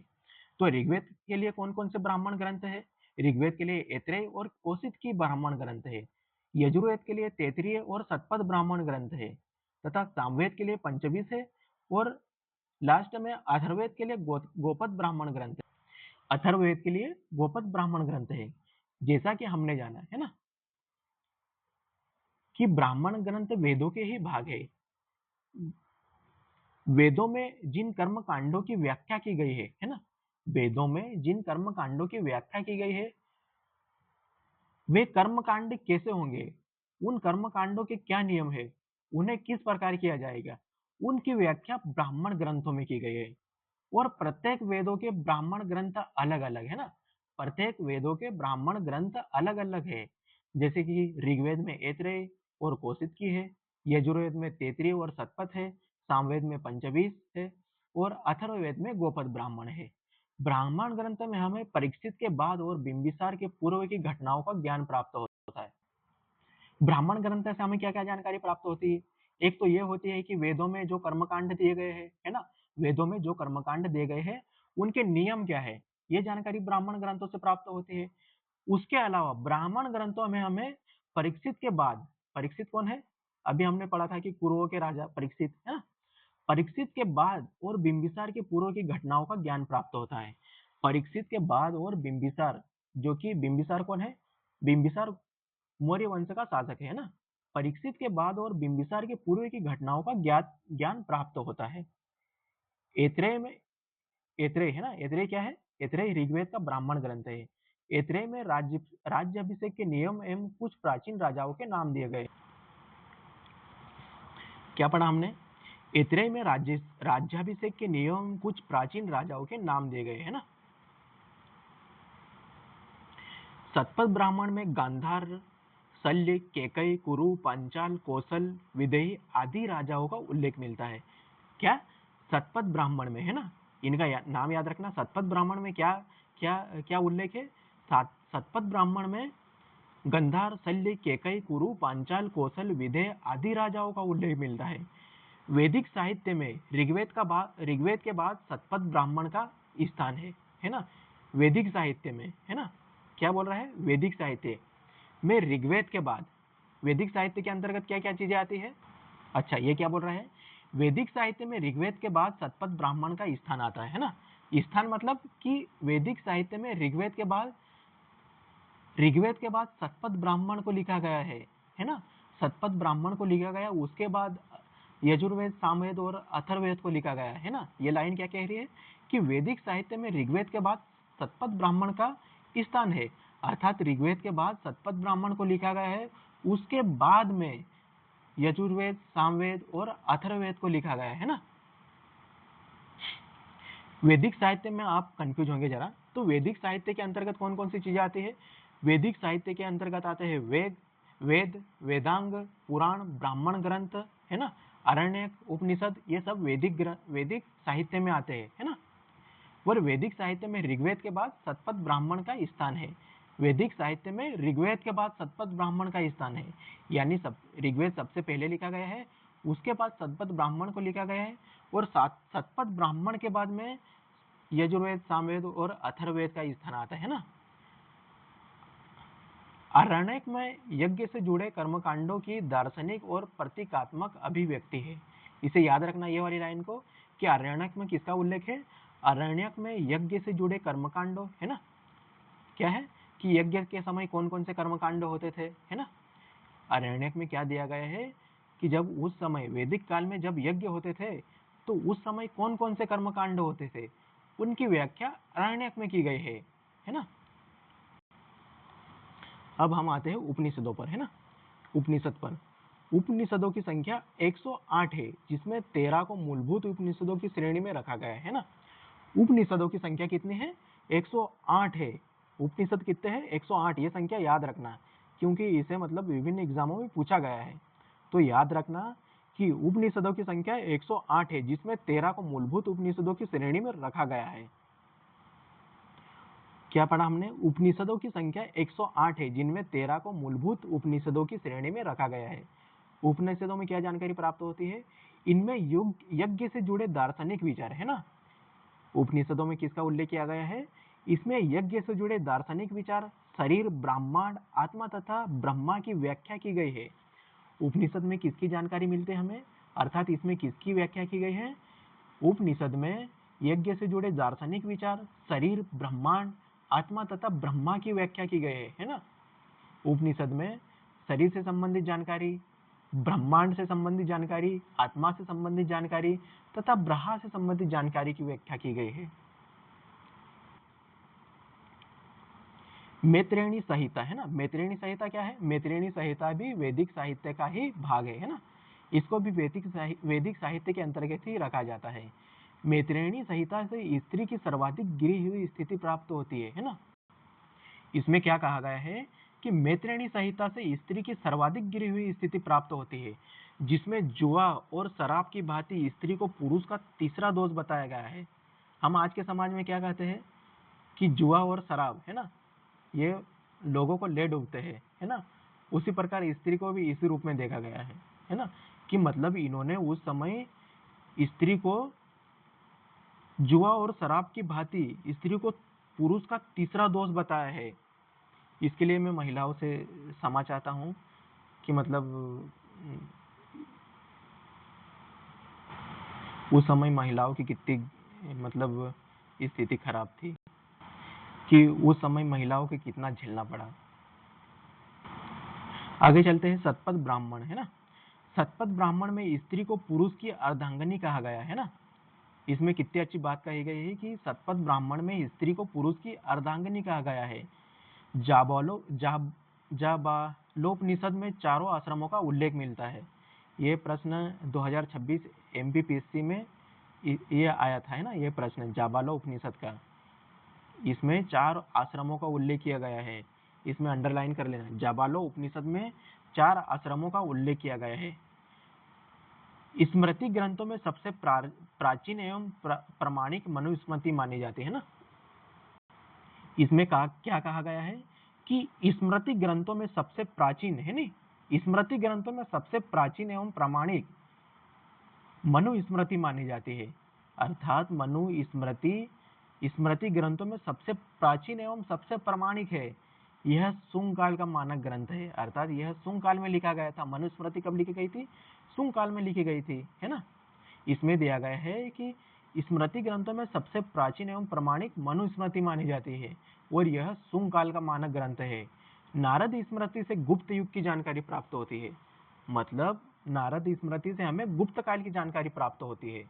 तो ऋग्वेद के लिए कौन कौन से ब्राह्मण ग्रंथ है? ऋग्वेद के लिए ऐत्रेय और कौशिक की ब्राह्मण ग्रंथ है। यजुर्वेद के लिए तैत्तिरीय और शतपथ ब्राह्मण ग्रंथ है, तथा सामवेद के लिए पंचविश है, और लास्ट में अथर्ववेद के लिए गोपद ब्राह्मण ग्रंथ है। अथर्ववेद के लिए गोपद ब्राह्मण ग्रंथ है। जैसा कि हमने जाना है ना कि ब्राह्मण ग्रंथ वेदों के ही भाग है। वेदों में जिन कर्म कांडों की व्याख्या की गई है ना, वेदों में जिन कर्म कांडों की व्याख्या की गई है, वे कर्म कांड कैसे होंगे, उन कर्म कांडों के क्या नियम है, उन्हें किस प्रकार किया जाएगा, उनकी व्याख्या ब्राह्मण ग्रंथों में की गई है। और प्रत्येक वेदों के ब्राह्मण ग्रंथ अलग अलग है ना, प्रत्येक वेदों के ब्राह्मण ग्रंथ अलग अलग है। जैसे कि ऋग्वेद में ऐत्रेय और कौशिक की है, यजुर्वेद में तैत्तिरीय और शतपथ है, सामवेद में पंचवीस है, और अथर्ववेद में गोपद ब्राह्मण है। ब्राह्मण ग्रंथ में हमें परीक्षित के बाद और बिंबिसार के पूर्व की घटनाओं का ज्ञान प्राप्त होता है। ब्राह्मण ग्रंथ से हमें क्या क्या जानकारी प्राप्त होती है? एक तो ये होती है कि वेदों में जो कर्मकांड दिए गए हैं, है ना, वेदों में जो कर्मकांड दिए गए हैं उनके नियम क्या है, ये जानकारी ब्राह्मण ग्रंथों से प्राप्त होती है। उसके अलावा ब्राह्मण ग्रंथों में हमें परीक्षित के बाद, परीक्षित कौन है, अभी हमने पढ़ा था कि कुरुओं के राजा परीक्षित है ना, परीक्षित के बाद और बिंबिसार के पूर्व की घटनाओं का ज्ञान प्राप्त होता है। परीक्षित के बाद और बिंबिसार, जो कि बिंबिसार कौन है, बिंबिसार मौर्य वंश का शासक है ना। परीक्षित के बाद और बिंबिसार के पूर्व की घटनाओं का ज्ञान प्राप्त होता है। ऐत्रेय में, ऐत्रेय है ना, ऐत्रेय क्या है, ऐत्रेय ऋग्वेद का ब्राह्मण ग्रंथ है। ऐत्रेय में राज्याभिषेक के नियम एवं कुछ प्राचीन राजाओं के नाम दिए गए। क्या पढ़ा हमने? ऐत्रेय में राज्याभिषेक के नियम कुछ प्राचीन राजाओं के नाम दिए गए है ना। शतपथ ब्राह्मण में गांधार, शल्य, केकई, कुरु, पांचाल, कौशल, विदेही आदि राजाओं का उल्लेख मिलता है। क्या? शतपथ ब्राह्मण में है ना, इनका नाम याद रखना। शतपथ ब्राह्मण में क्या क्या क्या उल्लेख है? शतपथ ब्राह्मण में गंधार, शल्य, केकई, कुरु, पांचाल, कौशल, विदेह आदि राजाओं का उल्लेख मिलता है। वैदिक साहित्य में ऋग्वेद के बाद शतपथ ब्राह्मण का स्थान है ना। वैदिक साहित्य में, है ना, क्या बोल रहा है, वैदिक साहित्य में ऋग्वेद के बाद, वैदिक साहित्य के अंतर्गत क्या क्या चीजें आती है? अच्छा, ये क्या बोल रहा है, वैदिक साहित्य में ऋग्वेद के बाद शतपथ ब्राह्मण का स्थान आता है ना। स्थान मतलब कि वैदिक साहित्य में ऋग्वेद के बाद शतपथ ब्राह्मण को लिखा गया है ना। शतपथ ब्राह्मण को लिखा गया, उसके बाद यजुर्वेद, सामवेद और अथर्ववेद को लिखा गया है ना। ये लाइन क्या कह रही है कि वैदिक साहित्य में ऋग्वेद के बाद शतपथ ब्राह्मण का स्थान है, अर्थात ऋग्वेद के बाद शतपथ ब्राह्मण को लिखा गया है, उसके बाद में यजुर्वेद, सामवेद और अथर्ववेद को लिखा गया है ना। वैदिक साहित्य में आप कंफ्यूज होंगे जरा, तो वैदिक साहित्य के अंतर्गत कौन कौन सी चीजें आती है? वैदिक साहित्य के अंतर्गत आते हैं वेद, वेदांग, पुराण, ब्राह्मण ग्रंथ, है ना, अरण्यक, उपनिषद, ये सब वैदिक साहित्य में आते हैं, है ना। और वैदिक साहित्य में ऋग्वेद के बाद शतपथ ब्राह्मण का स्थान है। वैदिक साहित्य में ऋग्वेद के बाद शतपथ ब्राह्मण का स्थान है, यानी ऋग्वेद सबसे पहले लिखा गया है, उसके बाद शतपथ ब्राह्मण को लिखा गया है, और शतपथ ब्राह्मण के बाद में यजुर्वेद, सामवेद और अथर्ववेद का स्थान आता है ना। आरण्यक में यज्ञ से जुड़े कर्मकांडों की दार्शनिक और प्रतीकात्मक अभिव्यक्ति है। इसे याद रखना, ये वाली लाइन को, कि आरण्यक में किसका उल्लेख है? आरण्यक में यज्ञ से जुड़े कर्मकांडों, है ना। क्या है कि यज्ञ के समय कौन कौन से कर्मकांड होते थे, है ना। आरण्यक में क्या दिया गया है कि जब उस समय वैदिक काल में जब यज्ञ होते थे तो उस समय कौन कौन से कर्मकांड होते थे, उनकी व्याख्या आरण्यक में की गई है ना। अब हम आते हैं उपनिषदों पर, है ना। उपनिषद पर, उपनिषदों की संख्या 108 है, जिसमें 13 को मूलभूत उपनिषदों की श्रेणी में रखा गया है ना। उपनिषदों की संख्या कितनी है? 108 है। उपनिषद कितने हैं? 108। ये संख्या याद रखना, क्योंकि इसे मतलब विभिन्न एग्जामों में पूछा गया है। तो याद रखना कि उपनिषदों की संख्या 108 है, जिसमें 13 को मूलभूत उपनिषदों की श्रेणी में रखा गया है। क्या पढ़ा हमने? उपनिषदों की संख्या 108 है, जिनमें 13 को मूलभूत उपनिषदों की श्रेणी में रखा गया है। उपनिषदों में क्या जानकारी प्राप्त होती है? इनमें यज्ञ से जुड़े दार्शनिक विचार, है ना। उपनिषदों में किसका उल्लेख किया गया है? इसमें यज्ञ से जुड़े दार्शनिक विचार, शरीर, ब्रह्मांड, आत्मा तथा ब्रह्मा की व्याख्या की गई है। उपनिषद में किसकी जानकारी मिलती है हमें, अर्थात इसमें किसकी व्याख्या की गई है? उपनिषद में यज्ञ से जुड़े दार्शनिक विचार, शरीर, ब्रह्मांड, आत्मा तथा ब्रह्मा की व्याख्या की गई है ना। उपनिषद में शरीर से संबंधित जानकारी, ब्रह्मांड से संबंधित जानकारी, आत्मा से संबंधित जानकारी तथा ब्रह्मा से संबंधित जानकारी की व्याख्या की गई है। मैत्रेयणी संहिता, है ना। मैत्रेयणी संहिता क्या है? मैत्रेयणी संहिता भी वैदिक साहित्य का ही भाग है ना। इसको भी वैदिक साहित्य के अंतर्गत ही रखा जाता है। मैत्रेयणी संहिता से स्त्री की सर्वाधिक गिरी हुई स्थिति प्राप्त होती है ना। इसमें क्या कहा गया है कि मैत्रेयणी संहिता से स्त्री की सर्वाधिक गिरी हुई स्थिति प्राप्त होती है, जिसमें जुआ और शराब की भांति स्त्री को पुरुष का तीसरा दोष बताया गया है। हम आज के समाज में क्या कहते हैं कि जुआ और शराब, है ना, ये लोगों को ले डूबते हैं, है ना। उसी प्रकार स्त्री को भी इसी रूप में देखा गया है ना, कि मतलब इन्होंने उस समय स्त्री को जुआ और शराब की भांति स्त्री को पुरुष का तीसरा दोष बताया है। इसके लिए मैं महिलाओं से क्षमा चाहता हूँ कि मतलब उस समय महिलाओं की कितनी मतलब स्थिति खराब थी, कि उस समय महिलाओं को कितना झेलना पड़ा। आगे चलते हैं। शतपथ ब्राह्मण, है ना। शतपथ ब्राह्मण में स्त्री को पुरुष की अर्धांगिनी कहा गया है ना। इसमें कितनी अच्छी बात कही गई है कि शतपथ ब्राह्मण में स्त्री को पुरुष की अर्धांगिनी कहा गया है। जाबालोपनिषद में चारों आश्रमों का उल्लेख मिलता है। ये प्रश्न 2026 एमपीपीएससी में ये आया था, है ना, ये प्रश्न जाबालो उपनिषद का। इसमें 4 आश्रमों का उल्लेख किया गया है। इसमें अंडरलाइन कर लेना, जाबालो उपनिषद में 4 आश्रमों का उल्लेख किया गया है। स्मृति ग्रंथों में सबसे प्राचीन एवं प्रमाणिक मनुस्मृति मानी जाती है ना। इसमें क्या कहा गया है कि स्मृति ग्रंथों में सबसे प्राचीन, है नहीं, स्मृति ग्रंथों में सबसे प्राचीन एवं प्रामाणिक मनुस्मृति मानी जाती है। अर्थात स्मृति ग्रंथों में सबसे प्राचीन एवं सबसे प्रामाणिक है। यह शुंग काल का मानक ग्रंथ है, अर्थात यह शुंग काल में लिखा गया था। मनुस्मृति कब लिखी गई थी? शुंग काल में लिखी गई थी, है ना। इसमें दिया गया है कि स्मृति ग्रंथों में सबसे प्राचीन एवं प्रमाणिक मनुस्मृति मानी जाती है और यह शुंग काल का मानक ग्रंथ है। नारद स्मृति से गुप्त युग की जानकारी प्राप्त होती है, मतलब नारद स्मृति से हमें गुप्त काल की जानकारी प्राप्त होती है।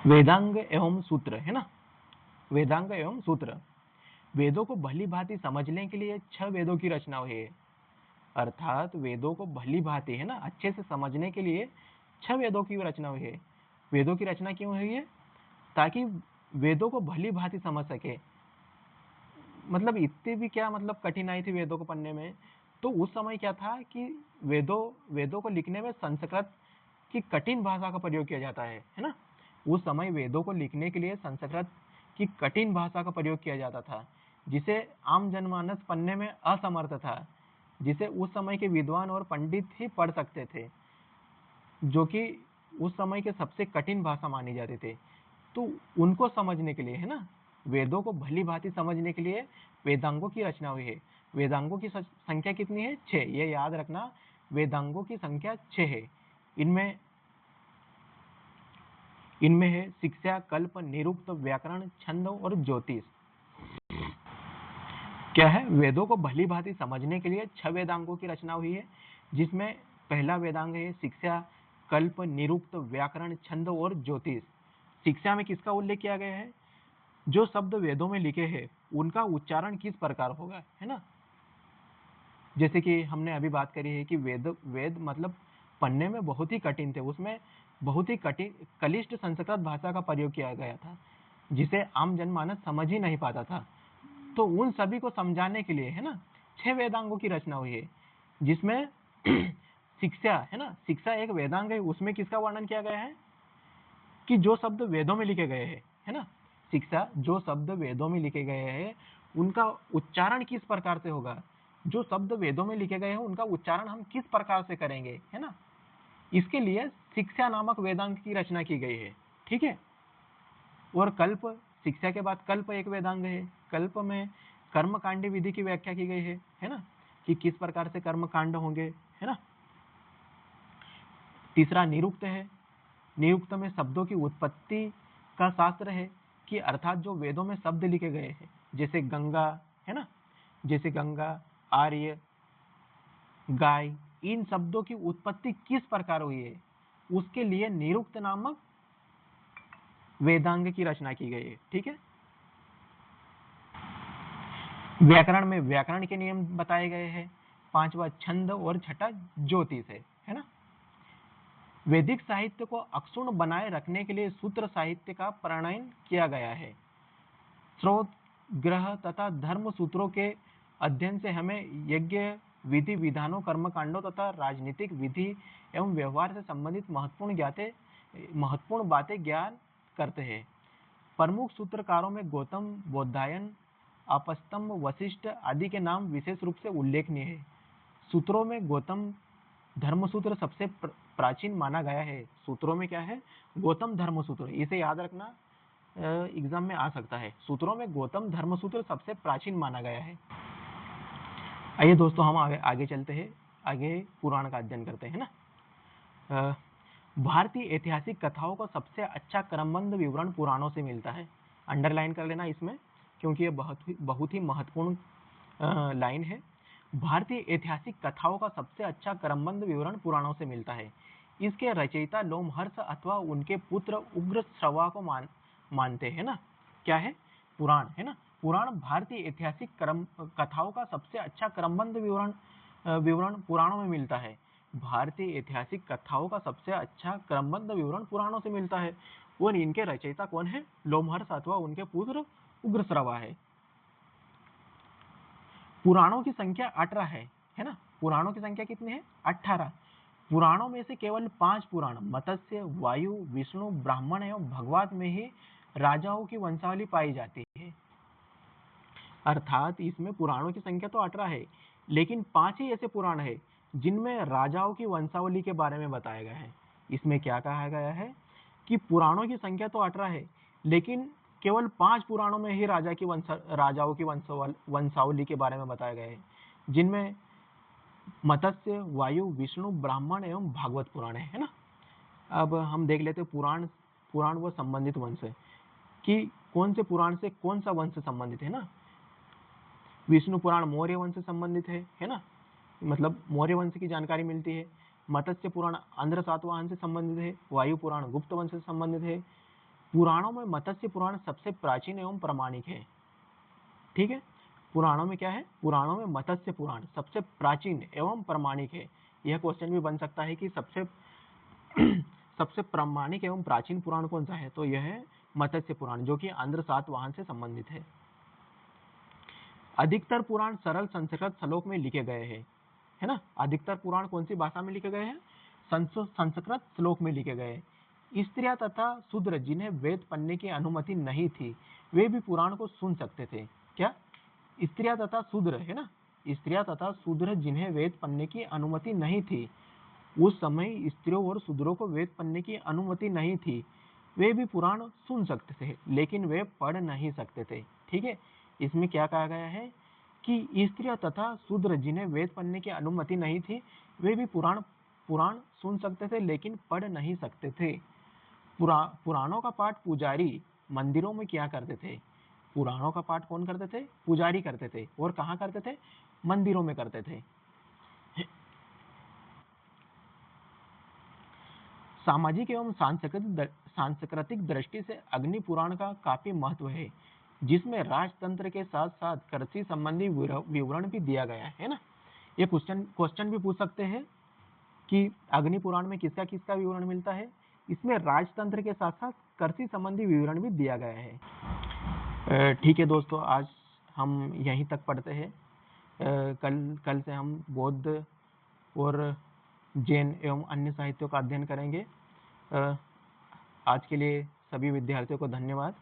वेदांग एवं सूत्र, है ना। वेदांग एवं सूत्र, वेदों को भली भांति समझने के लिए 6 वेदों की रचना हुई है। अर्थात वेदों को भली भांति, है ना, अच्छे से समझने के लिए 6 वेदों की रचना हुई है। वेदों की रचना क्यों हुई है? ताकि वेदों को भली भांति समझ सके। मतलब इतनी भी क्या मतलब कठिनाई थी वेदों को पढ़ने में। तो उस समय क्या था कि वेदों को लिखने में संस्कृत की कठिन भाषा का प्रयोग किया जाता है ना। उस समय वेदों को लिखने के लिए संस्कृत की कठिन भाषा का प्रयोग किया जाता था, जिसे आम जनमानस पढ़ने में असमर्थ था, जिसे उस समय के विद्वान और पंडित ही पढ़ सकते थे, जो कि उस समय के सबसे कठिन भाषा मानी जाती थी। तो उनको समझने के लिए, है ना, वेदों को भली भांति समझने के लिए वेदांगों की रचना हुई है। वेदांगों की संख्या कितनी है? 6। ये याद रखना, वेदांगों की संख्या 6 है। इनमें है शिक्षा, कल्प, निरुक्त, व्याकरण, छंद और ज्योतिष। क्या है? वेदों को भली भांति समझने के लिए 6 वेदांगों की रचना हुई है, जिसमें पहला वेदांग है शिक्षा, कल्प, निरुक्त, व्याकरण, छंद और ज्योतिष। शिक्षा में किसका उल्लेख किया गया है? जो शब्द वेदों में लिखे हैं उनका उच्चारण किस प्रकार होगा, है ना। जैसे कि हमने अभी बात करी है कि वेद मतलब पढ़ने में बहुत ही कठिन थे, उसमें बहुत ही कठिन कलिष्ठ संस्कृत भाषा का प्रयोग किया गया था, जिसे आम जनमानस समझ ही नहीं पाता था। तो उन सभी को समझाने के लिए, है ना, 6 वेदांगों की रचना हुई है, जिसमें शिक्षा, है ना, शिक्षा एक वेदांग है। उसमें किसका वर्णन किया गया है कि जो शब्द वेदों में लिखे गए हैं, है ना, शिक्षा, जो शब्द वेदों में लिखे गए हैं उनका उच्चारण किस प्रकार से होगा। जो शब्द वेदों में लिखे गए हैं उनका उच्चारण हम किस प्रकार से करेंगे, है ना। इसके लिए शिक्षा नामक वेदांग की रचना की गई है, ठीक है। और कल्प, शिक्षा के बाद कल्प एक वेदांग है। कल्प में कर्मकांडी विधि की व्याख्या की गई है ना, कि किस प्रकार से कर्मकांड होंगे, है ना। तीसरा निरुक्त है। निरुक्त में शब्दों की उत्पत्ति का शास्त्र है, कि अर्थात जो वेदों में शब्द लिखे गए हैं, जैसे गंगा, है ना, जैसे गंगा, आर्य, गाय, इन शब्दों की उत्पत्ति किस प्रकार हुई है, उसके लिए निरुक्त नामक वेदांग की रचना की गई है, ठीक है। व्याकरण में व्याकरण के नियम बताए गए हैं। पांचवा छंद और छठा ज्योतिष है ना। वैदिक साहित्य को अक्षुण्ण बनाए रखने के लिए सूत्र साहित्य का प्रणयन किया गया है। स्रोत, ग्रह तथा धर्म सूत्रों के अध्ययन से हमें यज्ञ विधि विधानों, कर्मकांडों तथा राजनीतिक विधि एवं व्यवहार से संबंधित महत्वपूर्ण बातें ज्ञान करते हैं। प्रमुख सूत्रकारों में गौतम, बोधायन, आपस्तम्ब, वशिष्ठ आदि के नाम विशेष रूप से उल्लेखनीय है। सूत्रों में गौतम धर्मसूत्र सबसे प्राचीन माना गया है। सूत्रों में क्या है? गौतम धर्मसूत्र। इसे याद रखना, एग्जाम में आ सकता है। सूत्रों में गौतम धर्मसूत्र सबसे प्राचीन माना गया है। आइए दोस्तों, हम आगे चलते हैं, आगे पुराण का अध्ययन करते हैं ना। भारतीय ऐतिहासिक कथाओं का सबसे अच्छा क्रमबद्ध विवरण पुराणों से मिलता है। अंडरलाइन कर लेना इसमें, क्योंकि ये बहुत ही महत्वपूर्ण लाइन है। भारतीय ऐतिहासिक कथाओं का सबसे अच्छा क्रमबद्ध विवरण पुराणों से मिलता है। इसके रचयिता लोमहर्ष अथवा उनके पुत्र उग्रश्रवा को मानते हैं ना। क्या है? पुराण, है ना। पुराण भारतीय ऐतिहासिक कथाओं का सबसे अच्छा क्रमबद्ध विवरण पुराणों में मिलता है। भारतीय ऐतिहासिक कथाओं का सबसे अच्छा क्रमबद्ध विवरण पुराणों से मिलता है। और इनके रचयिता कौन है? लोमहर्ष अथवा उनके पुत्र उग्रश्रवा है। पुराणों की संख्या 18 है ना। पुराणों की संख्या कितनी है? 18। पुराणों में से केवल 5 पुराण मत्स्य, वायु, विष्णु, ब्राह्मण एवं भगवत में ही राजाओं की वंशावली पाई जाती है। अर्थात इसमें पुराणों की संख्या तो 18 है, लेकिन 5 ही ऐसे पुराण है जिनमें राजाओं की वंशावली के बारे में बताया गया है। इसमें क्या कहा गया है कि पुराणों की संख्या तो 18 है, लेकिन केवल 5 पुराणों में ही राजाओं की वंशावली के बारे में बताया गया है, जिनमें मत्स्य, वायु, विष्णु, ब्राह्मण एवं भागवत पुराण है ना। अब हम देख लेते पुराण व संबंधित वंश कि कौन से पुराण से कौन सा वंश संबंधित है ना। विष्णु पुराण मौर्य वंश से संबंधित है ना, मतलब मौर्य वंश की जानकारी मिलती है। मत्स्य पुराण आंध्र सातवाहन से संबंधित है। वायु पुराण गुप्त वंश से संबंधित है। पुराणों में मत्स्य पुराण सबसे प्राचीन एवं प्रामाणिक है, ठीक है। पुराणों में क्या है, पुराणों में मत्स्य पुराण सबसे प्राचीन एवं प्रामाणिक है। यह क्वेश्चन भी बन सकता है कि सबसे सबसे प्रामाणिक एवं प्राचीन पुराण कौन सा है, तो यह है मत्स्य पुराण, जो कि आंध्र सातवाहन से संबंधित है। अधिकतर पुराण सरल संस्कृत श्लोक में लिखे गए हैं, है ना। अधिकतर पुराण कौन सी भाषा में लिखे गए हैं, संस्कृत श्लोक में लिखे गए। स्त्रियां तथा शूद्र जिन्हें वेद पढ़ने की अनुमति नहीं थी, वे भी पुराण को सुन सकते थे। क्या, स्त्रियां तथा शूद्र, है ना, स्त्रियां तथा शूद्र जिन्हें वेद पढ़ने की अनुमति नहीं थी, उस समय स्त्रियों और शूद्रों को वेद पढ़ने की अनुमति नहीं थी, वे भी पुराण सुन सकते थे, लेकिन वे पढ़ नहीं सकते थे। ठीक है, इसमें क्या कहा गया है कि स्त्रियां तथा शूद्र जिन्हें वेद पढ़ने की अनुमति नहीं थी, वे भी पुराण सुन सकते थे, लेकिन पढ़ नहीं सकते थे। पुराणों का पाठ पुजारी मंदिरों में क्या करते थे, पुराणों का पाठ कौन करते थे, पुजारी करते थे, और कहाँ करते थे, मंदिरों में करते थे। सामाजिक एवं सांस्कृतिक दृष्टि से अग्नि पुराण का काफी महत्व है, जिसमें राजतंत्र के साथ साथ कृषि संबंधी विवरण भी दिया गया है ना। ये क्वेश्चन भी पूछ सकते हैं कि अग्नि पुराण में किसका किसका विवरण मिलता है, इसमें राजतंत्र के साथ साथ कृषि संबंधी विवरण भी दिया गया है। ठीक है दोस्तों, आज हम यहीं तक पढ़ते हैं। कल से हम बौद्ध और जैन एवं अन्य साहित्यों का अध्ययन करेंगे। आज के लिए सभी विद्यार्थियों को धन्यवाद।